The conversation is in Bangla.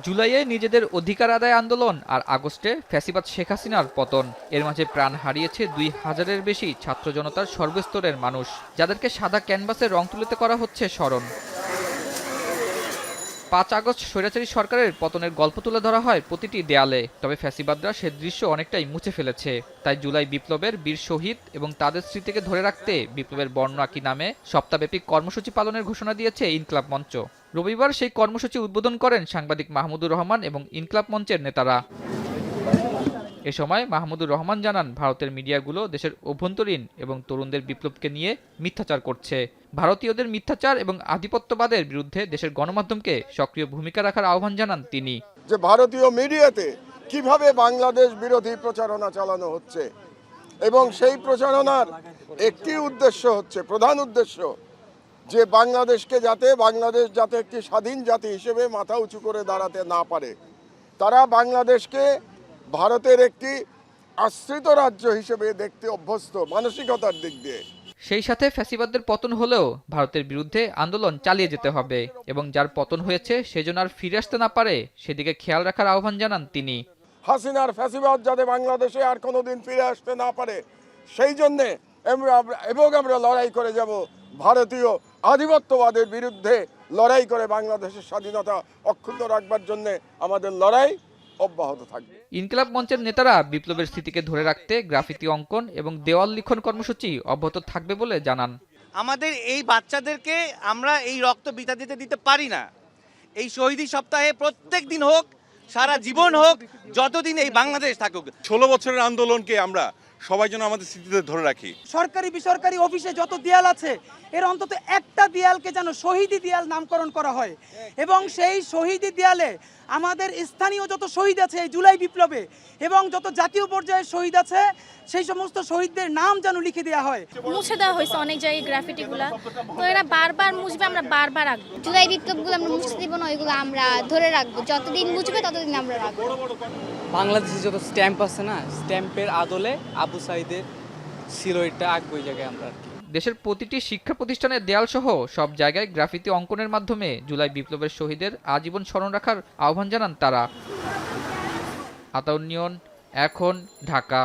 জুলাইয়ে নিজেদের অধিকার আদায় আন্দোলন আর আগস্টে ফ্যাসিবাদ শেখ হাসিনার পতন, এর মাঝে প্রাণ হারিয়েছে ২,০০০-এর বেশি ছাত্র জনতার সর্বস্তরের মানুষ, যাদেরকে সাদা ক্যানভাসে রং তুলিতে করা হচ্ছে স্মরণ। ৫ আগস্ট স্বৈরাচারী সরকারের পতনের গল্প তুলে ধরা হয় প্রতিটি দেয়ালে, তবে ফ্যাসিবাদরা সে দৃশ্য অনেকটাই মুছে ফেলেছে। তাই জুলাই বিপ্লবের বীর শহীদ এবং তাদের স্মৃতিকে ধরে রাখতে বিপ্লবের বর্ণাকি নামে সপ্তাহব্যাপী কর্মসূচি পালনের ঘোষণা দিয়েছে ইনকিলাব মঞ্চ। রবিবার সেই কর্মসূচি উদ্বোধন করেন সাংবাদিক মাহমুদুর রহমান এবং ইনকিলাব মঞ্চের নেতারা। এ সময় মাহমুদুর রহমান জানান, ভারতের মিডিয়াগুলো দেশের অভ্যন্তরীণ এবং তরুণদের বিপ্লবকে নিয়ে মিথ্যাচার করছে। ভারতীয়দের মিথ্যাচার এবং আধিপত্যবাদের বিরুদ্ধে দেশের গণমাধ্যমকে সক্রিয় ভূমিকা রাখার আহ্বান জানান তিনি। যে ভারতীয় মিডিয়াতে কিভাবে বাংলাদেশ বিরোধী প্রচারণা চালানো হচ্ছে এবং সেই প্রচারণার একটি উদ্দেশ্য হচ্ছে, প্রধান উদ্দেশ্য, যে বাংলাদেশ যাতে একটি স্বাধীন জাতি হিসেবে মাথা উঁচু করে দাঁড়াতে না পারে। তারা বাংলাদেশকে ভারতের একটি আশ্রিত রাজ্য হিসেবে দেখতে অভ্যস্ত মানসিকতার দিক দিয়ে। সেই সাথে ফ্যাসিবাদদের পতন হলেও ভারতের বিরুদ্ধে আন্দোলন চালিয়ে যেতে হবে এবং যার পতন হয়েছে সে যেন আর ফিরে আসতে না পারে সেদিকে খেয়াল রাখার আহ্বান জানান তিনি। হাসিনার ফ্যাসিবাদ যাতে বাংলাদেশে আর কোনোদিন ফিরে আসতে না পারে সেই জন্যে আমরা লড়াই করে যাব। ভারতীয় আধিপত্যবাদের বিরুদ্ধে লড়াই করে বাংলাদেশের স্বাধীনতা অক্ষুণ্ণ রাখবার জন্য আমাদের লড়াই অব্যাহত থাকবে। ইনকিলাব মঞ্চের নেতারা বিপ্লবের স্মৃতিকে ধরে রাখতে গ্রাফিতি অঙ্কন এবং দেওয়াল লিখন কর্মসূচি অব্যাহত থাকবে বলে জানান। আমাদের এই বাচ্চাদেরকে আমরা এই রক্ত বৃথা দিতে পারি না। এই শহীদি সপ্তাহে প্রত্যেক দিন হোক, সারা জীবন হোক, যতদিন এই বাংলাদেশ থাকুক। ১৬ বছরের আন্দোলনকে আমরা সবাই যেন আমাদের স্মৃতিতে ধরে রাখি। সরকারি বেসরকারি অফিসে যত দেয়াল আছে এর অন্তত একটা দেয়ালকে যেন শহীদি দেয়াল নামকরণ করা হয় এবং সেই শহীদি দেয়ালে আমাদের স্থানীয় যত শহীদ আছে এই জুলাই বিপ্লবে এবং যত জাতীয় পর্যায়ের শহীদ আছে সেই সমস্ত শহীদদের নাম যেন লিখে দেওয়া হয়। মুছে দেওয়া হয়েছে অনেক জায়গায় গ্রাফিটিগুলো, তো এরা বারবার মুছবে, আমরা বারবার রাখবো। জুলাই বিপ্লবগুলো আমরা মুছতে দিব না, ওইগুলো আমরা ধরে রাখবো। যতদিন মুছবে ততদিন আমরা রাখবো। বাংলাদেশে যত স্ট্যাম্প আছে না, স্ট্যাম্পের আদলে আবু সাইদের ছিল, এটা আঁকবো ওই জায়গায় আমরা। দেশের প্রতিটি শিক্ষা প্রতিষ্ঠানের দেয়াল সহ সব জায়গায় গ্রাফিতি অঙ্কনের মাধ্যমে জুলাই বিপ্লবের শহীদের আজীবন স্মরণ রাখার আহ্বান জানান তারা। আতাউর নিয়ন, এখন, ঢাকা।